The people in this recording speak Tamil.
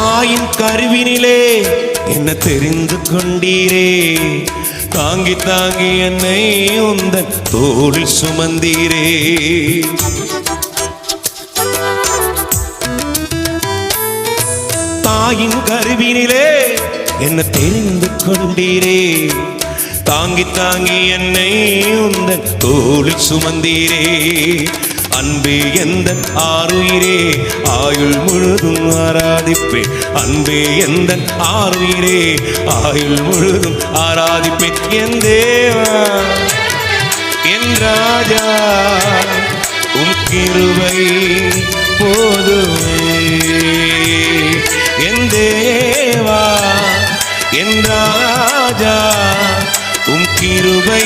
தாயின் கருவினிலே என்ன தெரிந்து கொண்டீரே, தாங்கி தாங்கி என்னை உந்தன் தோளில் சுமந்தீரே. தாயின் கருவினிலே என்ன தெரிந்து கொண்டீரே, தாங்கி தாங்கி என்னை உந்தன் தோளில் சுமந்தீரே. அன்பே எந்தன் ஆருயிரே, ஆயுள் முழுதும் ஆராதிப்பே. அன்பே எந்தன் ஆருயிரே, ஆயுள் முழுதும் ஆராதிப்பே. என் தேவா என் ராஜா உம் கிருபை போதுமே. என் தேவா என் ராஜா உம் கிருபை